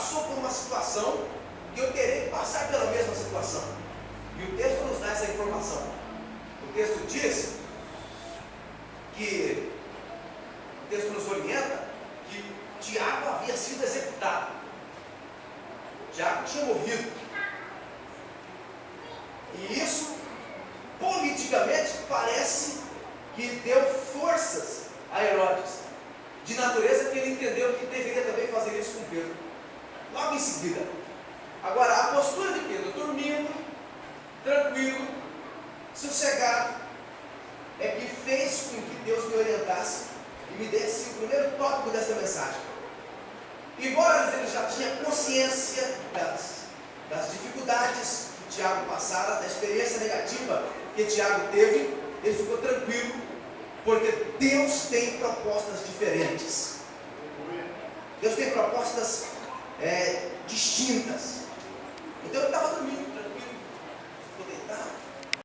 passou por uma situação que eu terei que passar pela mesma situação. E o texto nos dá essa informação. O texto diz que, o texto nos orienta que Tiago havia sido executado. Tiago tinha morrido. E isso, politicamente, parece que deu forças a Herodes, de natureza que ele entendeu que deveria também fazer isso com Pedro. Logo em seguida. Agora, a postura de Pedro, dormindo, tranquilo, sossegado, é que fez com que Deus me orientasse e me desse o primeiro tópico desta mensagem. Embora ele já tinha consciência das dificuldades que Tiago passara, da experiência negativa que Tiago teve, ele ficou tranquilo, porque Deus tem propostas diferentes. Deus tem propostas distintas. Então ele estava dormindo, tranquilo, ficou deitado,